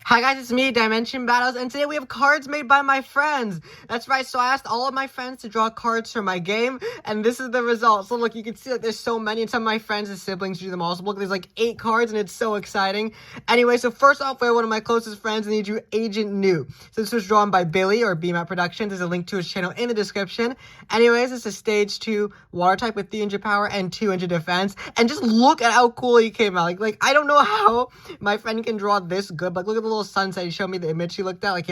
Hi guys, it's me, Dimension Battles, and today we have cards made by my friends. That's right, so I asked all of my friends to draw cards for my game, and this is the result. So look, you can see that there's so many, and some of my friends and siblings do them all. So look, there's like 8 cards, and it's so exciting. Anyway, so first off, we have one of my closest friends, and he drew Agent Newt. So this was drawn by Billy, or BMAT Productions. There's a link to his channel in the description. Anyways, it's a stage 2 water type with 300 power and 200 defense. And just look at how cool he came out. Like I don't know how my friend can draw this good, but look at the little sunset. He showed me the image he looked at. Like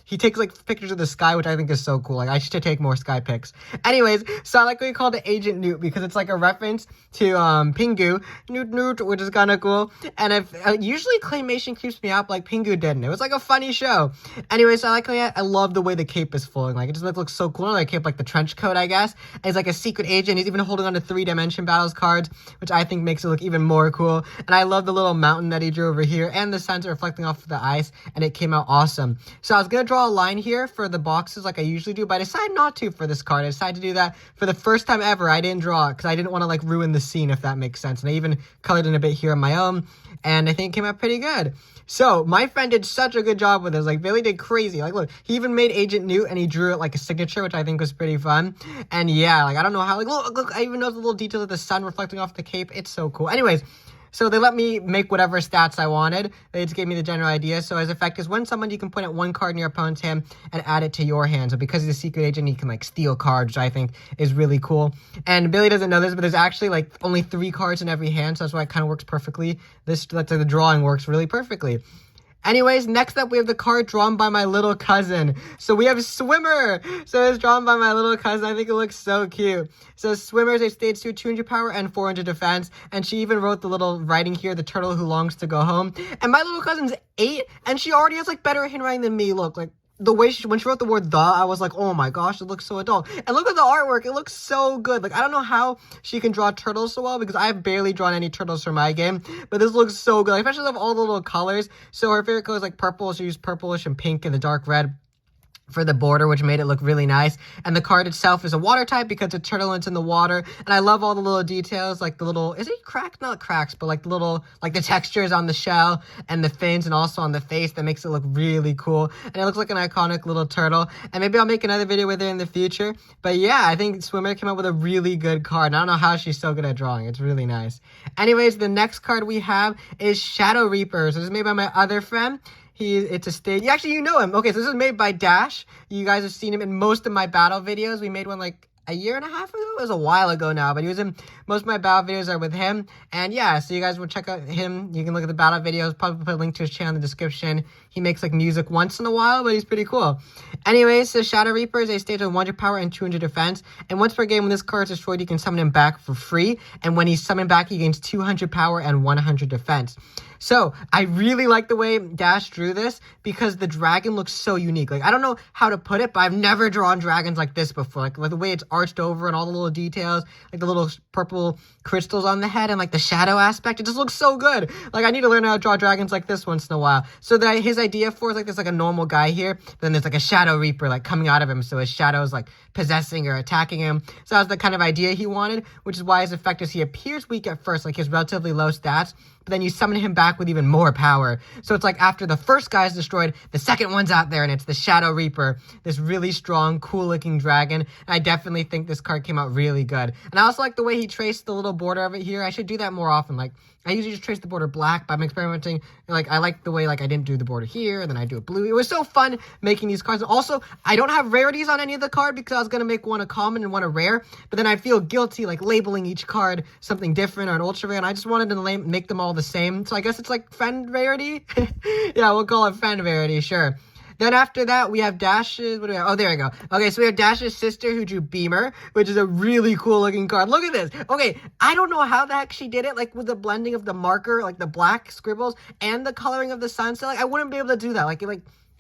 he takes like pictures of the sky, which I think is so cool. Like I should take more sky pics. Anyways, so I like what he called it Agent Newt because it's like a reference to Pingu, Newt, which is kind of cool. And if usually claymation creeps me out, like Pingu didn't. It was like a funny show. Anyways, I like how I love the way the cape is flowing. Like it just looks so cool. Like cape, like the trench coat, I guess. And he's like a secret agent. He's even holding on to 3 Dimension Battles cards, which I think makes it look even more cool. And I love the little mountain that he drew over here and the sunset reflecting off of the ice, and it came out awesome. So I was going to draw a line here for the boxes like I usually do, but I decided not to for this card. I decided to do that for the first time ever. I didn't draw it because I didn't want to like ruin the scene, if that makes sense. And I even colored in a bit here on my own, and I think it came out pretty good. So my friend did such a good job with this. Like Billy did crazy. Like look, he even made Agent Newt and he drew it like a signature, which I think was pretty fun. And yeah, like I don't know how, like look, I even know the little details of the sun reflecting off the cape. It's so cool. Anyways, so they let me make whatever stats I wanted. They just gave me the general idea. So as effect is when someone, you can put at 1 card in your opponent's hand and add it to your hand. So because he's a secret agent, he can like steal cards, which I think is really cool. And Billy doesn't know this, but there's actually like only 3 cards in every hand. So that's why it kind of works perfectly. That's like the drawing works really perfectly. Anyways, next up we have the card drawn by my little cousin. So we have Swimmer. So it's drawn by my little cousin. I think it looks so cute. So Swimmer is a stage 2, 200 power and 400 defense. And she even wrote the little writing here, the turtle who longs to go home. And my little cousin's 8, and she already has like better handwriting than me. Look, like the way when she wrote the word the, I was like, oh my gosh, it looks so adult. And look at the artwork, it looks so good. Like I don't know how she can draw turtles so well because I've barely drawn any turtles for my game, but this looks so good. I especially love all the little colors. So her favorite color is like purple. She used purplish and pink and the dark red for the border, which made it look really nice. And the card itself is a water type because it's turtle and it's in the water. And I love all the little details, like the little, is it cracked? Not cracks, but like the little, like the textures on the shell and the fins and also on the face that makes it look really cool. And it looks like an iconic little turtle. And maybe I'll make another video with her in the future. But yeah, I think Swimmer came up with a really good card. And I don't know how she's so good at drawing. It's really nice. Anyways, the next card we have is Shadow Reaper. So this is made by my other friend. It's a stage. Actually, you know him. Okay, so this is made by Dash. You guys have seen him in most of my battle videos. We made one like a year and a half ago. It was a while ago now, but he was in most of my battle videos are with him. And yeah, so you guys will check out him. You can look at the battle videos. Probably put a link to his channel in the description. He makes like music once in a while, but he's pretty cool. Anyways, so Shadow Reaper is a stage with 100 power and 200 defense. And once per game, when this card is destroyed, you can summon him back for free. And when he's summoned back, he gains 200 power and 100 defense. So I really like the way Dash drew this because the dragon looks so unique. Like I don't know how to put it, but I've never drawn dragons like this before. Like the way it's arched over and all the little details, like the little purple crystals on the head and like the shadow aspect. It just looks so good. Like I need to learn how to draw dragons like this once in a while. So his idea for is like there's like a normal guy here, then there's like a Shadow Reaper like coming out of him. So his shadow is like possessing or attacking him. So that was the kind of idea he wanted, which is why his effect is he appears weak at first, like he has relatively low stats, but then you summon him back with even more power. So it's like after the first guy is destroyed, the second one's out there, and it's the Shadow Reaper, this really strong, cool-looking dragon. And I definitely think this card came out really good. And I also like the way he traced the little border of it here. I should do that more often. Like, I usually just trace the border black, but I'm experimenting. Like, I like the way, like, I didn't do the border here, and then I do it blue. It was so fun making these cards. Also, I don't have rarities on any of the card because I was going to make one a common and one a rare, but then I feel guilty, like, labeling each card something different or an ultra rare, and I just wanted to make them all the same. So I guess it's, like, friend rarity? Yeah, we'll call it friend rarity, sure. Then after that, we have Dash's, what do we have? Oh, there we go. Okay, so we have Dash's sister who drew Beamer, which is a really cool looking card. Look at this. Okay, I don't know how the heck she did it, like with the blending of the marker, like the black scribbles, and the coloring of the sunset. Like, I wouldn't be able to do that. Like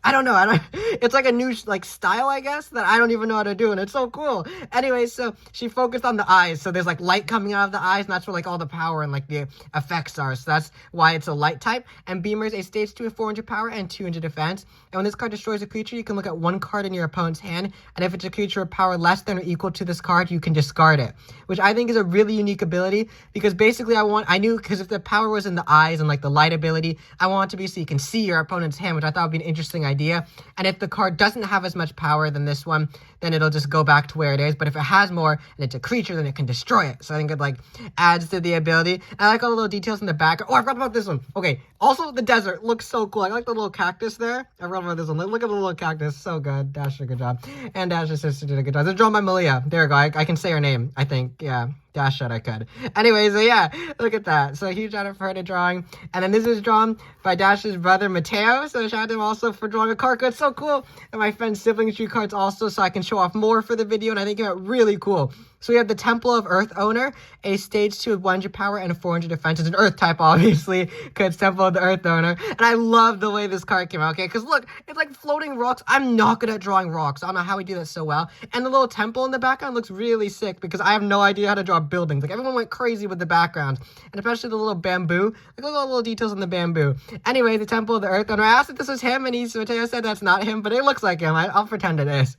I don't know. It's like a new like style, I guess, that I don't even know how to do, and it's so cool. Anyway, so she focused on the eyes, so there's like light coming out of the eyes, and that's where like all the power and like the effects are. So that's why it's a light type. And Beamer is a stage 2 with 400 power and 200 defense. And when this card destroys a creature, you can look at one card in your opponent's hand, and if it's a creature with power less than or equal to this card, you can discard it, which I think is a really unique ability because basically I knew because if the power was in the eyes and like the light ability, I want it to be so you can see your opponent's hand, which I thought would be an interesting idea. And if the card doesn't have as much power than this one, then it'll just go back to where it is. But if it has more and it's a creature, then it can destroy it. So I think it like adds to the ability. And I like all the little details in the back. Oh, I forgot about this one. Okay, also the desert looks so cool. I like the little cactus there. I forgot about this one. Look at the little cactus. So good. Dash did a good job. And Dash's sister did a good job. It's drawn by Malia. There we go. I can say her name, I think. Yeah. Dash said I could. Anyway, so yeah, look at that. So huge shout out for her to drawing. And then this is drawn by Dash's brother, Mateo. So shout out to him also for drawing a card. It's so cool. And my friend's siblings drew cards also, so I can show off more for the video. And I think it went really cool. So we have the Temple of Earth Owner, a stage 2 with 100 power and 400 defense. It's an Earth type, obviously, because Temple of the Earth Owner. And I love the way this card came out, okay? Because look, it's like floating rocks. I'm not good at drawing rocks. I don't know how we do that so well. And the little temple in the background looks really sick because I have no idea how to draw buildings. Like, everyone went crazy with the backgrounds. And especially the little bamboo. Like, look at all the little details on the bamboo. Anyway, the Temple of the Earth Owner. I asked if this was him, and Mateo said that's not him, but it looks like him. I'll pretend it is.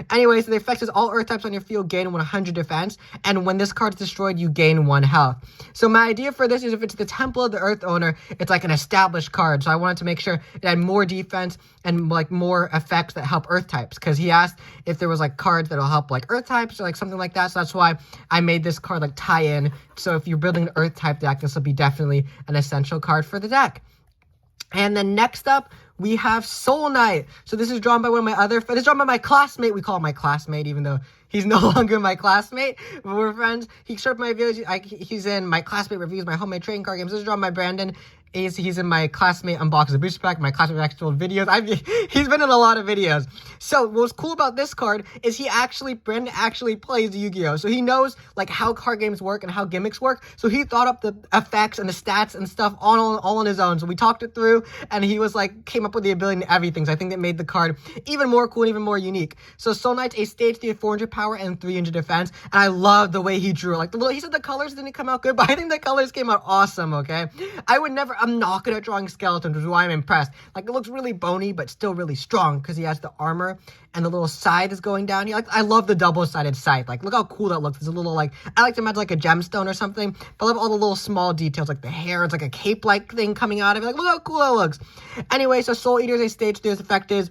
Anyway, so the effect is all Earth types on your field gain 100 defense. And when this card is destroyed, you gain 1 health. So my idea for this is if it's the Temple of the Earth Owner, it's like an established card. So I wanted to make sure it had more defense and like more effects that help Earth types. Because he asked if there was like cards that'll help like Earth types or like something like that. So that's why I made this card like tie in. So if you're building an Earth type deck, this will be definitely an essential card for the deck. And then next up, we have Soul Knight. So this is drawn by one of my other friends. This is drawn by my classmate. We call him my classmate, even though he's no longer my classmate. But we're friends. He showed up my videos. He's in my classmate reviews, my homemade trading card games. This is drawn by Brandon. He's in my classmate unboxes booster pack, my classmate actual videos. He's been in a lot of videos. So what's cool about this card is Brandon actually plays Yu-Gi-Oh! So he knows like how card games work and how gimmicks work. So he thought up the effects and the stats and stuff all on his own. So we talked it through and he was like, came up with the ability and everything. So I think that made the card even more cool and even more unique. So Soul Knight's a stage 3 400 power and 300 defense. And I love the way he drew. Like he said the colors didn't come out good, but I think the colors came out awesome, okay? I'm not good at drawing skeletons, which is why I'm impressed. Like, it looks really bony, but still really strong, because he has the armor, and the little scythe is going down here. Like, I love the double-sided scythe. Like, look how cool that looks. There's a little, like, I like to imagine, like, a gemstone or something, but I love all the little small details, like the hair. It's like a cape-like thing coming out of it. Like, look how cool that looks. Anyway, so Soul Eater is a stage 3. His effect is...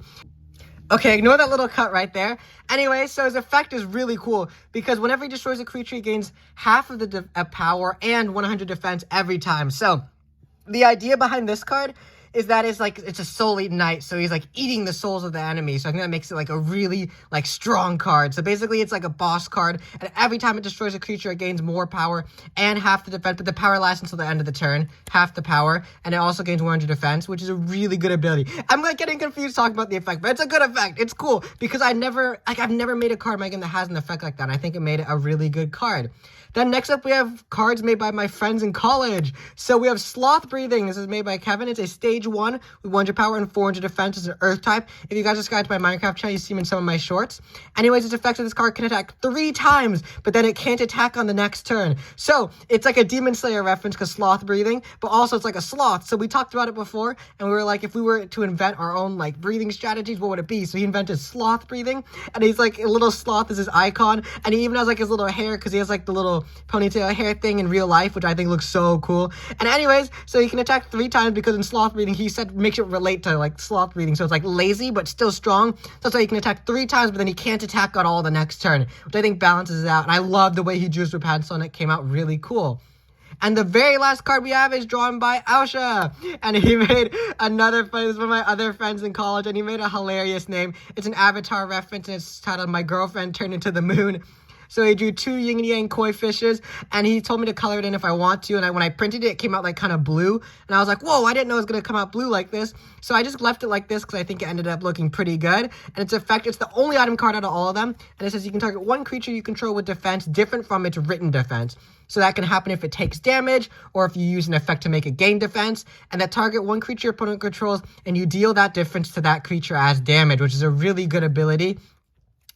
Okay, ignore that little cut right there. Anyway, so his effect is really cool because whenever he destroys a creature, he gains half of the power and 100 defense every time. So the idea behind this card is that it's a soul eating knight, so he's like eating the souls of the enemy. So I think that makes it like a really like strong card. So basically it's like a boss card, and every time it destroys a creature, it gains more power and half the defense, but the power lasts until the end of the turn, half the power, and it also gains 100 defense, which is a really good ability. I'm like getting confused talking about the effect, but it's a good effect. It's cool because I've never made a card in my game that has an effect like that, and I think it made it a really good card. Then next up, we have cards made by my friends in college. So we have Sloth Breathing. This is made by Kevin. It's a stage 1 with 100 power and 400 defense. It's an Earth type. If you guys subscribe to my Minecraft channel, you see him in some of my shorts. Anyways, its effect of this card can attack 3 times, but then it can't attack on the next turn. So it's like a Demon Slayer reference because Sloth Breathing, but also it's like a sloth. So we talked about it before, and we were like, if we were to invent our own like breathing strategies, what would it be? So he invented Sloth Breathing, and he's like a little sloth is his icon, and he even has like his little hair because he has like the little ponytail hair thing in real life, which I think looks so cool. And anyways, so he can attack 3 times because in Sloth Breathing, he said makes it relate to like Sloth Breathing, so it's like lazy but still strong. So that's why he can attack 3 times, but then he can't attack at all the next turn, which I think balances it out. And I love the way he drew Super Pencil, and it came out really cool. And the very last card we have is drawn by Ausha. And he made another friend, this is one of my other friends in college, and he made a hilarious name. It's an Avatar reference, and it's titled My Girlfriend Turned Into the Moon. So he drew 2 yin and yang koi fishes, and he told me to color it in if I want to. And when I printed it, it came out like kind of blue. And I was like, whoa, I didn't know it was going to come out blue like this. So I just left it like this because I think it ended up looking pretty good. And its effect, it's the only item card out of all of them. And it says you can target 1 creature you control with defense different from its written defense. So that can happen if it takes damage or if you use an effect to make it gain defense. And that target 1 creature your opponent controls and you deal that difference to that creature as damage, which is a really good ability,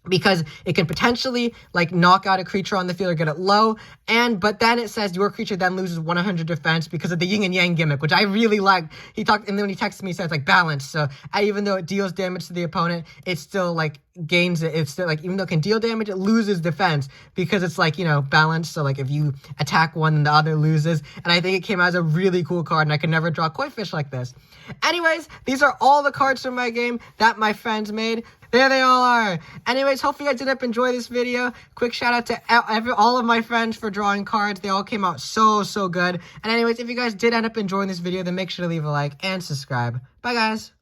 because it can potentially like knock out a creature on the field or get it low. But then it says your creature then loses 100 defense because of the yin and yang gimmick, which I really like. And then when he texted me, he says like balance. So even though it deals damage to the opponent, it still like gains it. It's still like, even though it can deal damage, it loses defense because it's like, balanced. So like if you attack one, then the other loses. And I think it came out as a really cool card, and I could never draw koi fish like this. Anyways, these are all the cards from my game that my friends made. There they all are. Anyways, hopefully you guys did enjoy this video. Quick shout out to all of my friends for drawing cards. They all came out so good. And anyways, if you guys did end up enjoying this video, then make sure to leave a like and subscribe. Bye, guys.